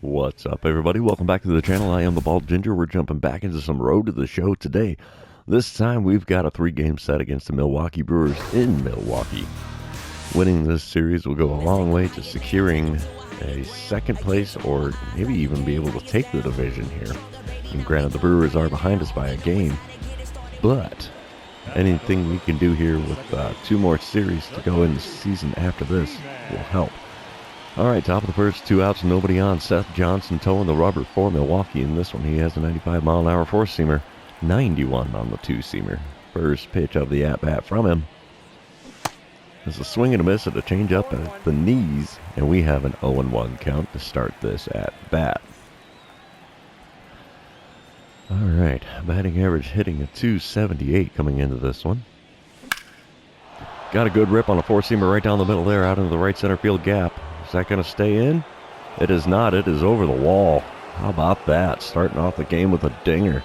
What's up, everybody? Welcome back to the channel. I am the Bald Ginger. We're jumping back into some Road to the Show today. This time we've got a 3-game set against the Milwaukee Brewers in Milwaukee. Winning this series will go a long way to securing a second place or maybe even be able to take the division here. And granted, the Brewers are behind us by a game, but anything we can do here with 2 more series to go in the season after this will help. All right, top of the first, 2 outs, nobody on. Seth Johnson towing the rubber for Milwaukee in this one. He has a 95-mile-an-hour four-seamer, 91 on the two-seamer. First pitch of the at-bat from him. There's a swing and a miss at a changeup at the knees, and we have an 0-1 count to start this at-bat. All right, batting average hitting a .278 coming into this one. Got a good rip on a four-seamer right down the middle there, out into the right center field gap. Is that going to stay in? It is not. It is over the wall. How about that? Starting off the game with a dinger.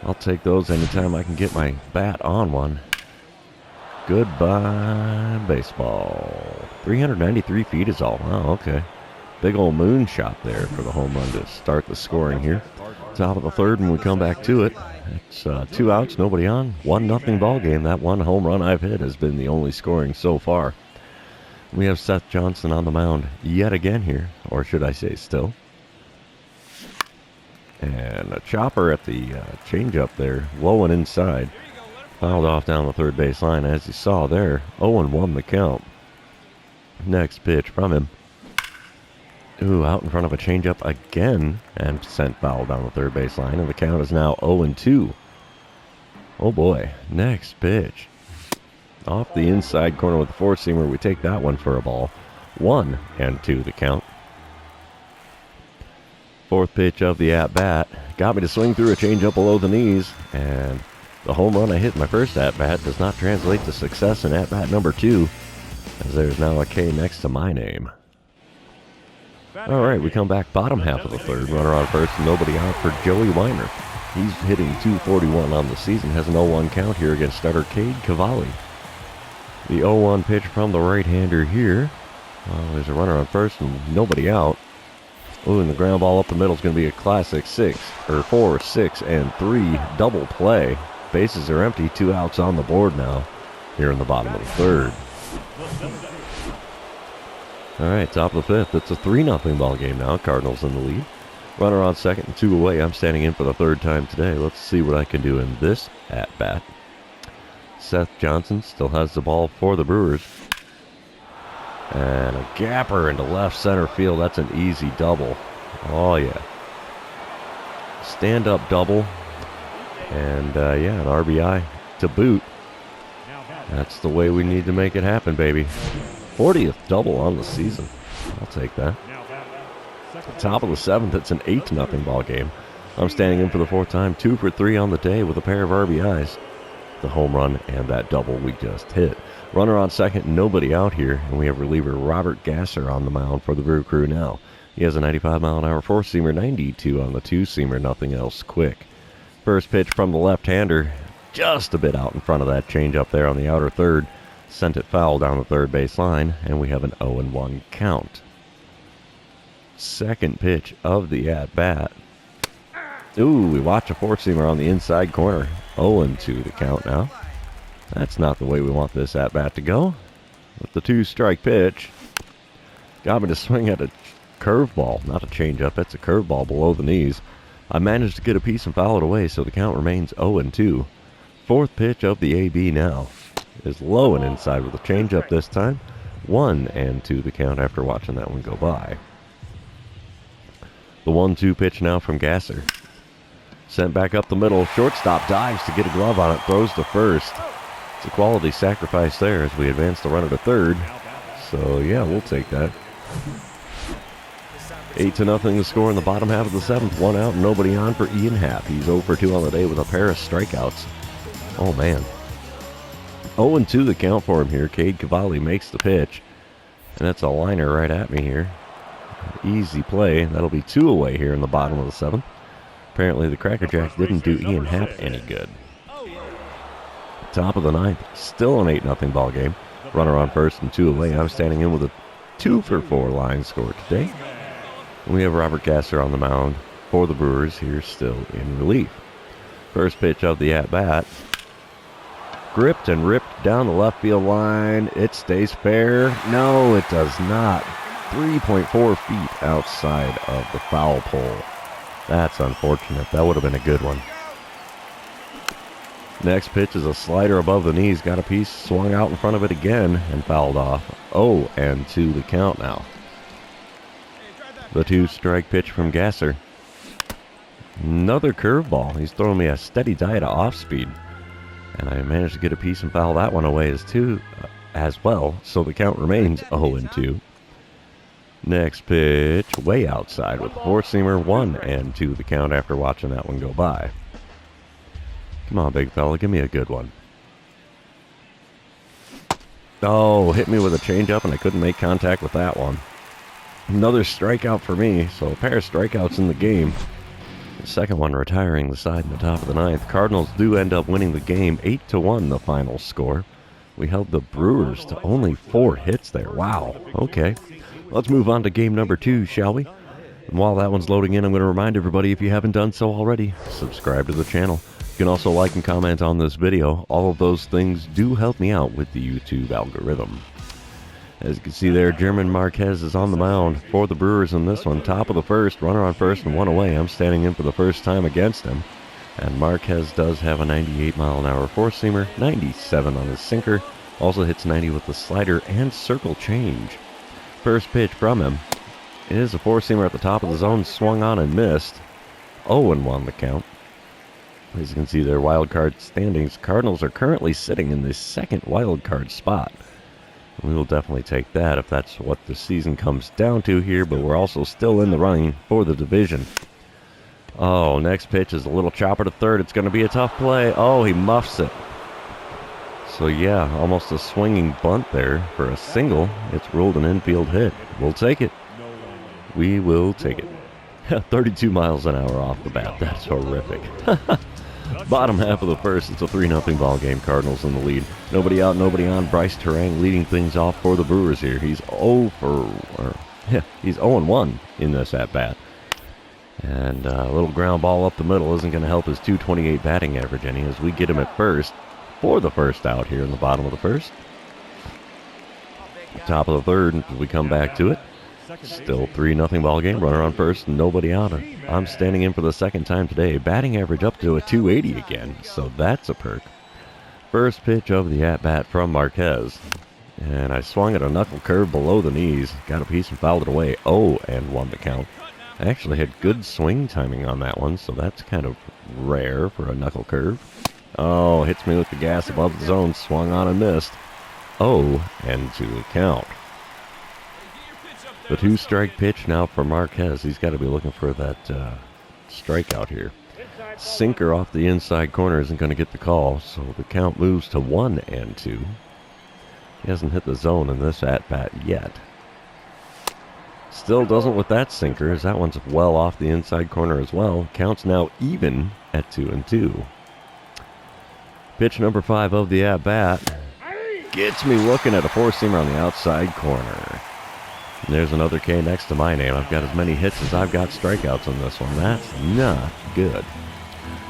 I'll take those anytime I can get my bat on one. Goodbye, baseball. 393 feet is all. Wow, okay. Big old moonshot there for the home run to start the scoring here. Top of the third when we come back to it. It's 2 outs, nobody on. 1-0 ball game. That one home run I've hit has been the only scoring so far. We have Seth Johnson on the mound yet again here, or should I say still. And a chopper at the changeup there, low and inside. Fouled off down the third base line, as you saw there. 0-1 the count. Next pitch from him. Ooh, out in front of a changeup again, and sent foul down the third base line, and the count is now 0-2. Oh boy, next pitch. Off the inside corner with the four-seamer, we take that one for a ball. 1-2 the count. Fourth pitch of the at-bat. Got me to swing through a changeup below the knees, and the home run I hit in my first at-bat does not translate to success in at-bat number 2, as there's now a K next to my name. All right, we come back bottom half of the third. Runner on first, nobody out for Joey Weimer. He's hitting .241 on the season, has an 0-1 count here against starter Cade Cavalli. The 0-1 pitch from the right-hander here. There's a runner on first and nobody out. Ooh, and the ground ball up the middle is going to be a classic 4, 6, and 3 double play. Bases are empty, 2 outs on the board now here in the bottom of the third. All right, top of the fifth. It's a 3-0 ball game now. Cardinals in the lead. Runner on second and 2 away. I'm standing in for the third time today. Let's see what I can do in this at-bat. Seth Johnson still has the ball for the Brewers. And a gapper into left center field. That's an easy double. Oh, yeah. Stand-up double. And, an RBI to boot. That's the way we need to make it happen, baby. 40th double on the season. I'll take that. Top of the 7th, it's an 8-0 ball game. I'm standing in for the 4th time. 2 for 3 on the day with a pair of RBIs. The home run and that double we just hit. Runner on second, nobody out here, and we have reliever Robert Gasser on the mound for the Brew Crew now. He has a 95-mile-an-hour four-seamer, 92 on the two-seamer, nothing else quick. First pitch from the left-hander, just a bit out in front of that changeup there on the outer third. Sent it foul down the third base line, and we have an 0-1 count. Second pitch of the at-bat. Ooh, we watch a four-seamer on the inside corner. 0-2 the count now. That's not the way we want this at-bat to go. With the 2-strike pitch, got me to swing at a curveball, not a changeup. It's a curveball below the knees. I managed to get a piece and foul it away, so the count remains 0-2. Fourth pitch of the AB now is low and inside with a changeup this time. 1-2 the count after watching that one go by. The 1-2 pitch now from Gasser. Sent back up the middle. Shortstop dives to get a glove on it. Throws to first. It's a quality sacrifice there as we advance the runner to third. So, yeah, we'll take that. 8-0 the score in the bottom half of the 7th. 1 out, nobody on for Ian Happ. He's 0 for 2 on the day with a pair of strikeouts. Oh, man. 0-2 the count for him here. Cade Cavalli makes the pitch. And that's a liner right at me here. Easy play. That'll be 2 away here in the bottom of the 7th. Apparently the Cracker Jack didn't do Ian Happ any good. Top of the 9th. Still an 8-0 ball game. Runner on first and 2 away. I'm standing in with a 2 for 4 line score today. We have Robert Gasser on the mound for the Brewers here, still in relief. First pitch of the at-bat. Gripped and ripped down the left field line. It stays fair. No, it does not. 3.4 feet outside of the foul pole. That's unfortunate. That would have been a good one. Next pitch is a slider above the knees. Got a piece, swung out in front of it again and fouled off. 0-2 the count now. The 2-strike pitch from Gasser. Another curveball. He's throwing me a steady diet of off-speed. And I managed to get a piece and foul that one away as well. So the count remains 0-2. Next pitch, way outside with a four-seamer. 1-2 the count after watching that one go by. Come on, big fella, give me a good one. Oh, hit me with a changeup and I couldn't make contact with that one. Another strikeout for me, so a pair of strikeouts in the game. The second one retiring the side in the top of the ninth. Cardinals do end up winning the game, 8-1 the final score. We held the Brewers to only 4 hits there. Wow, okay. Let's move on to game number 2, shall we? And while that one's loading in, I'm going to remind everybody, if you haven't done so already, subscribe to the channel. You can also like and comment on this video. All of those things do help me out with the YouTube algorithm. As you can see there, German Marquez is on the mound for the Brewers in this one. Top of the first, runner on first and 1 away. I'm standing in for the first time against him. And Marquez does have a 98-mile-an-hour four-seamer, 97 on his sinker. Also hits 90 with the slider and circle change. First pitch from him. It is a four-seamer at the top of the zone, swung on and missed. 0-1 the count. As you can see there, wild card standings. Cardinals are currently sitting in the second wild card spot. We will definitely take that if that's what the season comes down to here, but we're also still in the running for the division. Oh, next pitch is a little chopper to third. It's going to be a tough play. Oh, he muffs it. So yeah, almost a swinging bunt there for a single. It's ruled an infield hit. We'll take it. We will take it. 32 miles an hour off the bat. That's horrific. Bottom half of the first, it's a 3-0 ball game. Cardinals in the lead. Nobody out, nobody on. Bryce Terang leading things off for the Brewers here. He's 0-1 in this at bat. And a little ground ball up the middle isn't going to help his .228 batting average any, as we get him at first for the first out here in the bottom of the first. Top of the third, we come back to it. Still 3-0 ball game. Runner on first, nobody out. I'm standing in for the second time today. Batting average up to a .280 again, so that's a perk. First pitch of the at-bat from Marquez. And I swung at a knuckle curve below the knees. Got a piece and fouled it away. 0-1 the count. I actually had good swing timing on that one, so that's kind of rare for a knuckle curve. Oh, hits me with the gas above the zone. Swung on and missed. 0-2 the count. The 2-strike pitch now for Marquez. He's got to be looking for that strikeout here. Sinker off the inside corner isn't going to get the call, so the count moves to 1-2. He hasn't hit the zone in this at-bat yet. Still doesn't with that sinker, as that one's well off the inside corner as well. Count's now even at 2-2. Pitch number 5 of the at-bat. Gets me looking at a four-seamer on the outside corner. And there's another K next to my name. I've got as many hits as I've got strikeouts on this one. That's not good.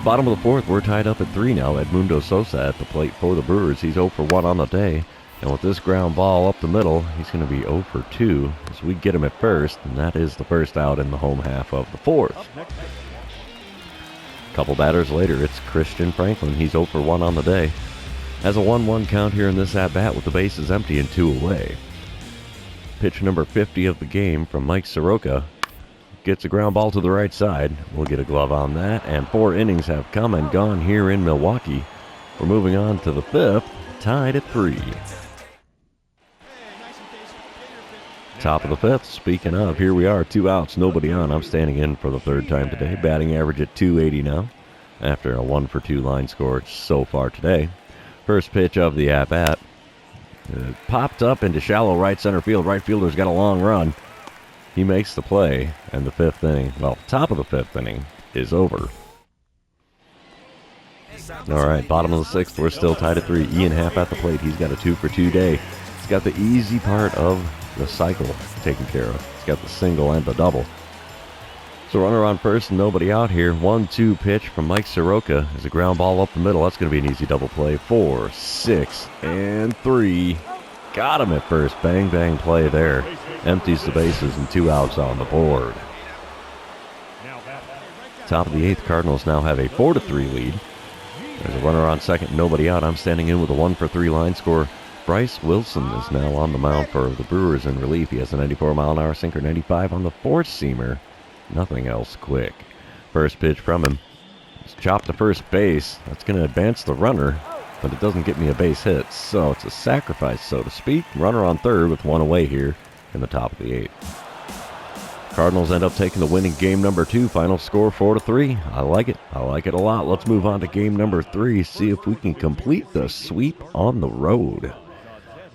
Bottom of the fourth, we're tied up at 3 now. Edmundo Sosa at the plate for the Brewers. He's 0-for-1 on the day. And with this ground ball up the middle, he's going to be 0-for-2 as we get him at first. And that is the first out in the home half of the fourth. A couple batters later, it's Christian Franklin. He's 0-for-1 on the day. Has a 1-1 count here in this at-bat with the bases empty and 2 away. Pitch number 50 of the game from Mike Soroka. Gets a ground ball to the right side. We'll get a glove on that. And 4 innings have come and gone here in Milwaukee. We're moving on to the 5th, tied at 3. Top of the 5th, speaking of, here we are, 2 outs, nobody on. I'm standing in for the 3rd time today. Batting average at .280 now, after a 1-for-2 line score so far today. First pitch of the at-bat. Popped up into shallow right center field. Right fielder's got a long run. He makes the play, and the 5th inning, well, top of the 5th inning, is over. All right, bottom of the 6th, we're still tied at 3. Ian Happ at the plate. He's got a 2-for-2 day. He's got the easy part of the cycle taken care of. He's got the single and the double. So runner on first, nobody out here. 1-2 pitch from Mike Soroka. There's a ground ball up the middle. That's going to be an easy double play. 4, 6, and 3. Got him at first. Bang, bang play there. Empties the bases and 2 outs on the board. Top of the 8th, Cardinals now have a 4-3 lead. There's a runner on second, nobody out. I'm standing in with a 1-for-3 line score. Bryce Wilson is now on the mound for the Brewers in relief. He has a 94-mile-an-hour sinker, 95 on the four-seamer. Nothing else quick. First pitch from him. It's chopped to first base. That's going to advance the runner, but it doesn't get me a base hit. So it's a sacrifice, so to speak. Runner on third with 1 away here in the top of the 8th. Cardinals end up taking the win in game number 2. Final score 4-3. I like it. I like it a lot. Let's move on to game number 3. See if we can complete the sweep on the road.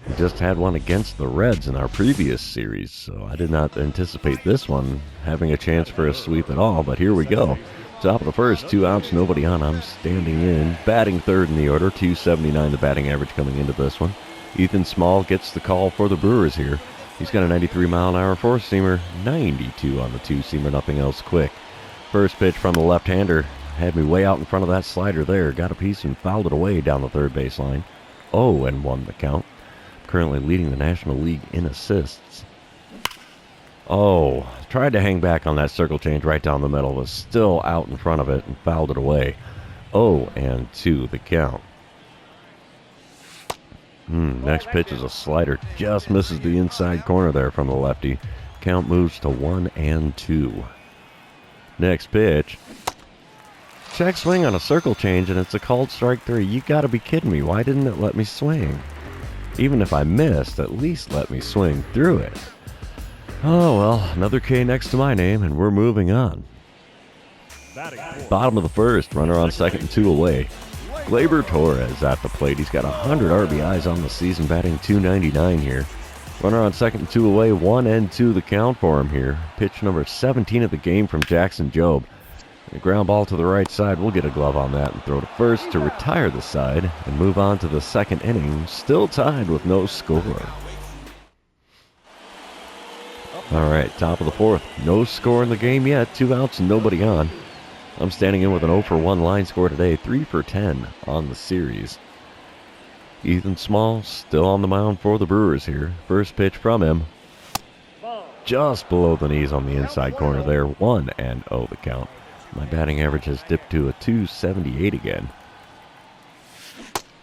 We just had one against the Reds in our previous series, so I did not anticipate this one having a chance for a sweep at all, but here we go. Top of the first, 2 outs, nobody on. I'm standing in, batting third in the order, 279 the batting average coming into this one. Ethan Small gets the call for the Brewers here. He's got a 93-mile-an-hour four-seamer, 92 on the two-seamer, nothing else quick. First pitch from the left-hander had me way out in front of that slider there, got a piece and fouled it away down the third baseline. 0-1 the count. Currently leading the National League in assists. Oh, tried to hang back on that circle change right down the middle, was still out in front of it and fouled it away. 0-2 the count. Next pitch is a slider, just misses the inside corner there from the lefty. Count moves to 1-2. Next pitch. Check swing on a circle change and it's a called strike 3. You gotta be kidding me, why didn't it let me swing? Even if I missed, at least let me swing through it. Oh well, another K next to my name, and we're moving on. Bottom of the first, runner on second and 2 away. Gleyber Torres at the plate. He's got 100 RBIs on the season, batting .299 here. Runner on second and 2 away, 1-2 the count for him here. Pitch number 17 of the game from Jackson Jobe. A ground ball to the right side. We'll get a glove on that and throw to first to retire the side and move on to the second inning. Still tied with no score. All right, top of the fourth. No score in the game yet. 2 outs and nobody on. I'm standing in with an 0-for-1 line score today. 3-for-10 on the series. Ethan Small still on the mound for the Brewers here. First pitch from him. Just below the knees on the inside corner there. 1-0 the count. My batting average has dipped to a .278 again.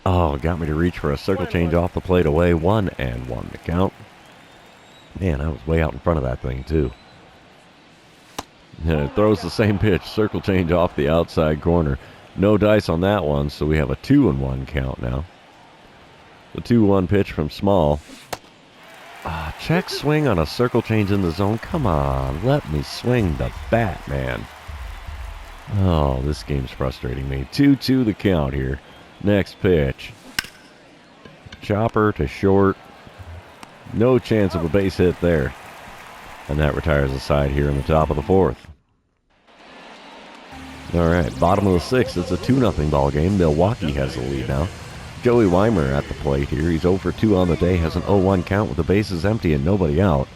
Oh, got me to reach for a circle change off the plate away. 1-1 the count. Man, I was way out in front of that thing, too. And it throws the same pitch. Circle change off the outside corner. No dice on that one, so we have a 2-1 count now. The 2-1 pitch from Small. Check swing on a circle change in the zone. Come on, let me swing the bat, man. Oh, this game's frustrating me. 2-2 the count here. Next pitch. Chopper to short. No chance of a base hit there. And that retires the side here in the top of the fourth. All right, bottom of the sixth. It's a 2-0 ball game. Milwaukee has the lead now. Joey Weimer at the plate here. He's 0-for-2 on the day. Has an 0-1 count with the bases empty and nobody out.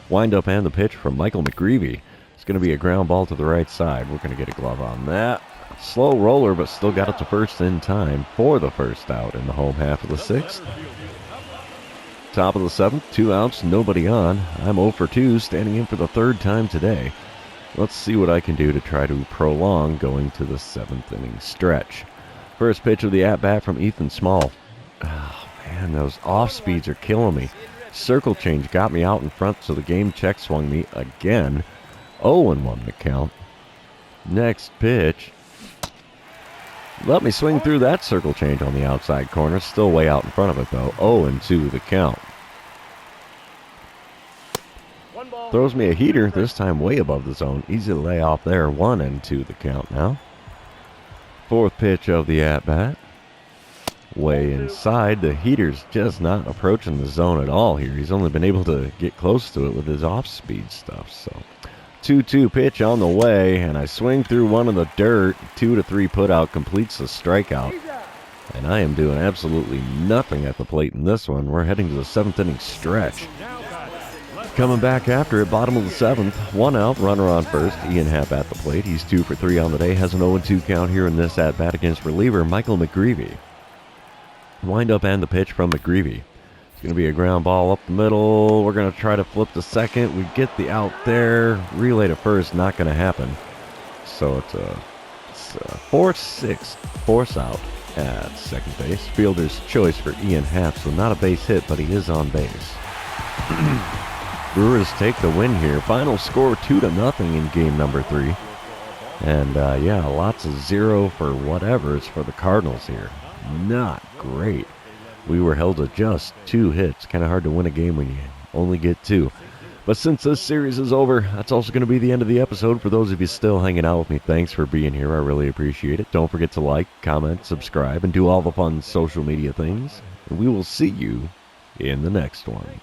Wind-up and the pitch from Michael McGreevy. It's going to be a ground ball to the right side. We're going to get a glove on that. Slow roller, but still got it to first in time for the first out in the home half of the sixth. Top of the seventh, 2 outs, nobody on. I'm 0-for-2, standing in for the third time today. Let's see what I can do to try to prolong going to the 7th inning stretch. First pitch of the at-bat from Ethan Small. Oh, man, those off-speeds are killing me. Circle change got me out in front, so the game check swung me again. 0-1 the count. Next pitch. Let me swing through that circle change on the outside corner. Still way out in front of it, though. 0-2 the count. Throws me a heater, this time way above the zone. Easy to lay off there. 1-2 the count now. Fourth pitch of the at-bat. Way inside. The heater's just not approaching the zone at all here. He's only been able to get close to it with his off-speed stuff. So 2-2 pitch on the way, and I swing through one in the dirt. 2-3 put out completes the strikeout. And I am doing absolutely nothing at the plate in this one. We're heading to the 7th inning stretch. Coming back after it, bottom of the 7th, 1 out, runner on first. Ian Happ at the plate. He's 2 for 3 on the day. Has an 0-2 count here in this at-bat against reliever Michael McGreevy. Wind up and the pitch from McGreevy. It's going to be a ground ball up the middle. We're going to try to flip to second. We get the out there. Relay to first, not going to happen. So it's a 4-6, force out at second base. Fielder's choice for Ian Happ, so not a base hit, but he is on base. Brewers take the win here. Final score 2-0 in game number 3. And yeah, lots of 0 for whatever's for the Cardinals here. Not great. We were held to just 2 hits. Kind of hard to win a game when you only get 2. But since this series is over, that's also going to be the end of the episode. For those of you still hanging out with me, thanks for being here. I really appreciate it. Don't forget to like, comment, subscribe, and do all the fun social media things. And we will see you in the next one.